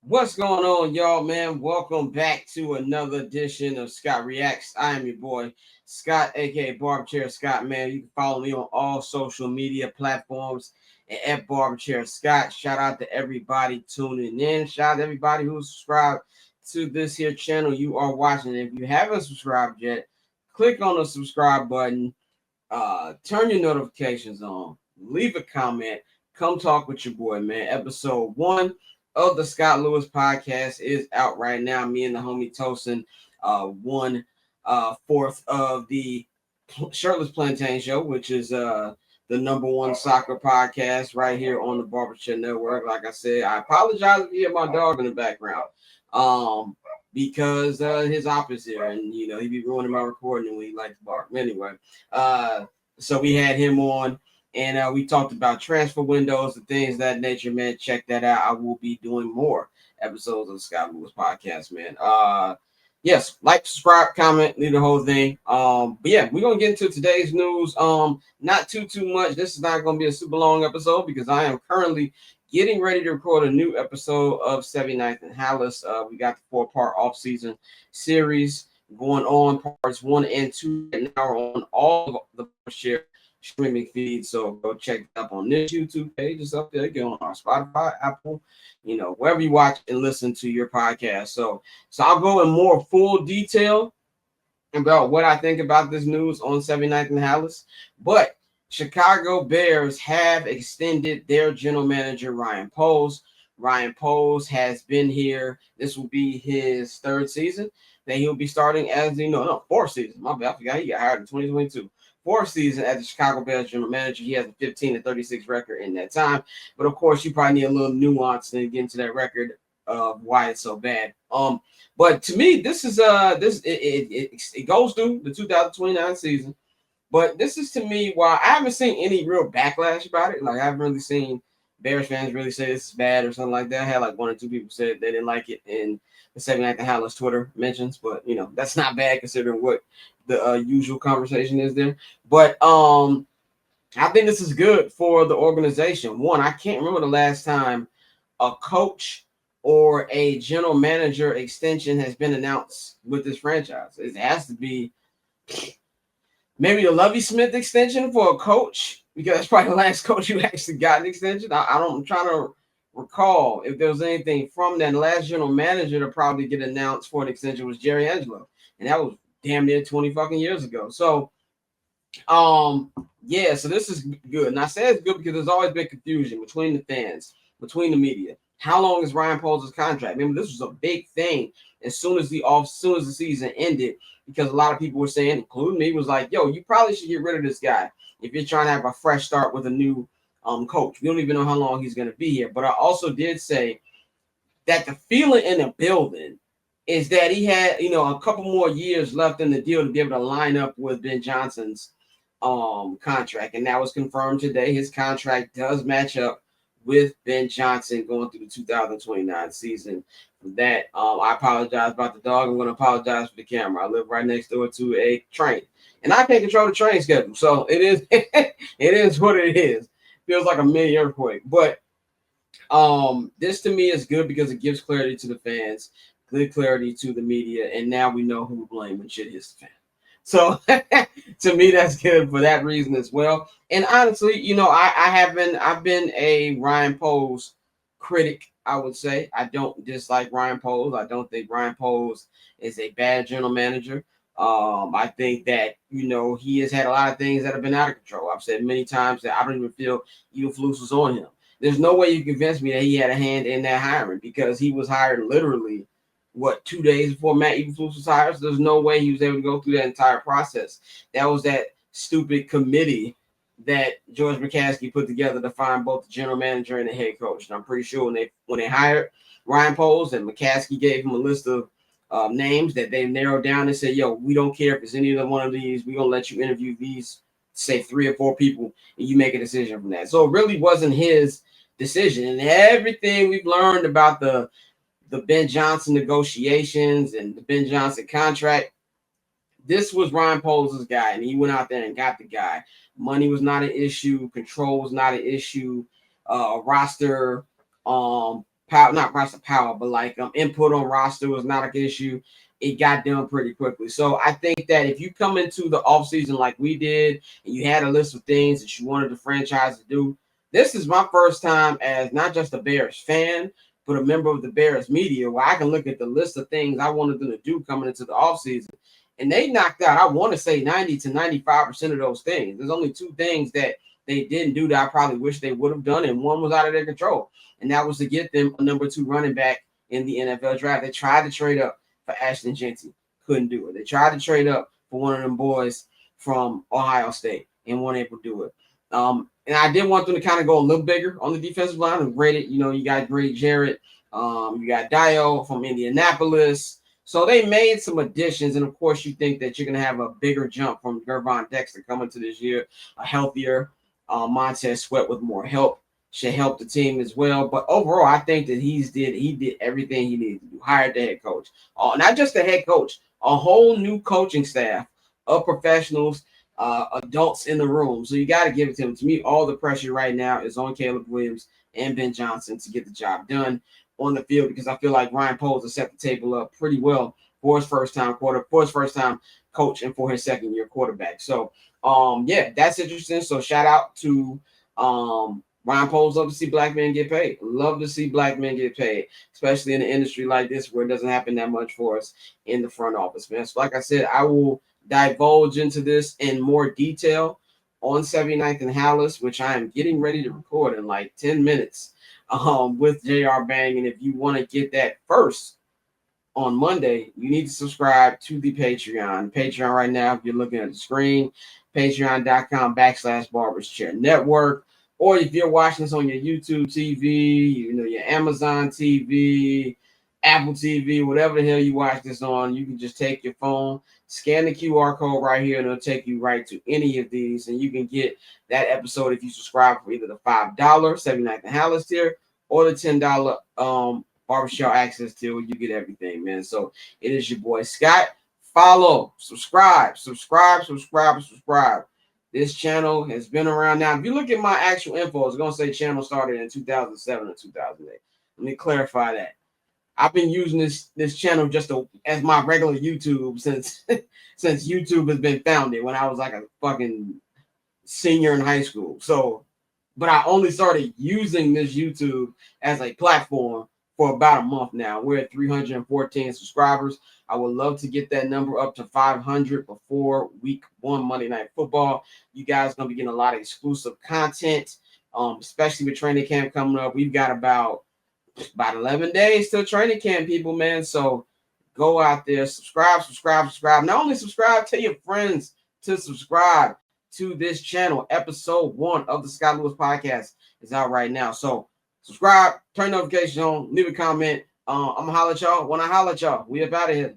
What's going on, y'all, man? Welcome back to another edition of Scott Reacts. I am your boy, Scott, aka Barberchair Scott, man. You can follow me on all social media platforms at Barberchair Scott. Shout out to everybody tuning in. Shout out to everybody who's subscribed to this here channel you are watching. If you haven't subscribed yet, click on the subscribe button, turn your notifications on, leave a comment, come talk with your boy, man. Episode 1 of the Scott Lewis podcast is out right now. Me and the homie Tosin, one fourth of the Shirtless Plantain Show, which is the number one soccer podcast right here on the Barbershop Network. Like I said, I apologize if you hear my dog in the background. Because his op is here, and he be ruining my recording when he likes to bark. Anyway, so we had him on, and we talked about transfer windows and things of that nature, man. Check that out. I will be doing more episodes of the Scott Lewis podcast, man. Yes, like, subscribe, comment, leave the whole thing. But yeah, we're gonna get into today's news. Not too much. This is not gonna be a super long episode because I am currently getting ready to record a new episode of 79th and Hallis. We got the 4-part off-season series going on. Parts 1 and 2 right now are on all of the share streaming feeds. So go check it up on this YouTube page. It's up there. Get on our Spotify, Apple, wherever you watch and listen to your podcast. So I'll go in more full detail about what I think about this news on 79th and Hallis. But Chicago Bears have extended their general manager, Ryan Poles. Ryan Poles has been here. This will be his 3rd season that he'll be starting as, 4th season. My bad, I forgot he got hired in 2022. 4th season as the Chicago Bears general manager. He has a 15-36 record in that time. But of course, you probably need a little nuance to get into that record of why it's so bad. But to me, this is it goes through the 2029 season. But this is, to me, while I haven't seen any real backlash about it, like I haven't really seen Bears fans really say this is bad or something like that. I had like 1 or 2 people say they didn't like it in the 79th and Hallis Twitter mentions, but that's not bad considering what the usual conversation is there. But I think this is good for the organization. One, I can't remember the last time a coach or a general manager extension has been announced with this franchise. It has to be maybe the Lovie Smith extension for a coach, because that's probably the last coach who actually got an extension. I'm trying to recall if there was anything from that. The last general manager to probably get announced for an extension was Jerry Angelo, and that was damn near 20 fucking years ago. So, yeah, so this is good. And I say it's good because there's always been confusion between the fans, between the media. How long is Ryan Poles' contract? Remember, this was a big thing as soon as the season ended, because a lot of people were saying, including me, was like, yo, you probably should get rid of this guy if you're trying to have a fresh start with a new coach. We don't even know how long he's going to be here. But I also did say that the feeling in the building is that he had, a couple more years left in the deal to be able to line up with Ben Johnson's contract. And that was confirmed today. His contract does match up with Ben Johnson going through the 2029 season. For that, I apologize about the dog. I'm going to apologize for the camera. I live right next door to a train, and I can't control the train schedule. So it is it is what it is. Feels like a mini earthquake. But this to me is good because it gives clarity to the fans, good clarity to the media, and now we know who to blame when shit hits the fan. So to me, that's good for that reason as well. And honestly, I've been a Ryan Poles critic. I would say I don't dislike Ryan Poles. I don't think Ryan Poles is a bad general manager. I think that he has had a lot of things that have been out of control. I've said many times that I don't even feel Eberflus was on him. There's no way you can convince me that he had a hand in that hiring, because he was hired literally 2 days before Matt Eberflus was hired. So there's no way he was able to go through that entire process. That was that stupid committee that George McCaskey put together to find both the general manager and the head coach. And I'm pretty sure when they hired Ryan Poles, and McCaskey gave him a list of names that they narrowed down and said, yo, we don't care if it's any of one of these. We're going to let you interview these, say 3 or 4 people, and you make a decision from that. So it really wasn't his decision. And everything we've learned about the Ben Johnson negotiations and the Ben Johnson contract, this was Ryan Poles' guy, and he went out there and got the guy. Money was not an issue. Control was not an issue. Roster power, not roster power, but like input on roster was not an issue. It got done pretty quickly. So I think that if you come into the offseason like we did and you had a list of things that you wanted the franchise to do, this is my first time as not just a Bears fan, but a member of the Bears media where I can look at the list of things I wanted them to do coming into the offseason. And they knocked out, I want to say 90 to 95% of those things. There's only two things that they didn't do that I probably wish they would have done, and one was out of their control. And that was to get them a number 2 running back in the NFL draft. They tried to trade up for Ashton Jeanty, couldn't do it. They tried to trade up for one of them boys from Ohio State and weren't able to do it. And I did want them to kind of go a little bigger on the defensive line and grade it. You know, you got Grady Jarrett, you got Dio from Indianapolis. So they made some additions, and of course, you think that you're going to have a bigger jump from Gervon Dexter coming to this year, a healthier Montez Sweat with more help should help the team as well. But overall, I think that he did everything he needed to do. Hired the head coach, not just the head coach, a whole new coaching staff of professionals, adults in the room. So you got to give it to him. To me, all the pressure right now is on Caleb Williams and Ben Johnson to get the job done on the field, because I feel like Ryan Poles has set the table up pretty well for his first time coach and for his second year quarterback. So yeah, that's interesting. So shout out to Ryan Poles. Love to see black men get paid. Love to see black men get paid, especially in an industry like this where it doesn't happen that much for us in the front office, man. So like I said, I will divulge into this in more detail on 79th and Hallis, which I am getting ready to record in like 10 minutes with JR Bang. And if you want to get that first on Monday, you need to subscribe to the Patreon. Patreon right now, if you're looking at the screen, patreon.com/Barbers Chair Network. Or if you're watching this on your YouTube TV, you know, your Amazon TV, Apple TV, whatever the hell you watch this on, you can just take your phone, scan the QR code right here, and it'll take you right to any of these. And you can get that episode if you subscribe for either the $5 79th and Hallis tier or the $10 Barbershop Access tier, where you get everything, man. So it is your boy Scott. Follow, subscribe. This channel has been around now. If you look at my actual info, it's going to say channel started in 2007 or 2008. Let me clarify that. I've been using this channel just as my regular YouTube since YouTube has been founded, when I was like a fucking senior in high school. So, but I only started using this YouTube as a platform for about a month now. We're at 314 subscribers. I would love to get that number up to 500 before week 1 Monday Night Football. You guys are going to be getting a lot of exclusive content, especially with training camp coming up. We've got about 11 days till training camp, people, man. So go out there, subscribe. Not only subscribe, tell your friends to subscribe to this channel. Episode 1 of the Scott Lewis Podcast is out right now. So subscribe, turn notifications on, leave a comment. I'm going to holler at y'all when I holler at y'all. We up out of here.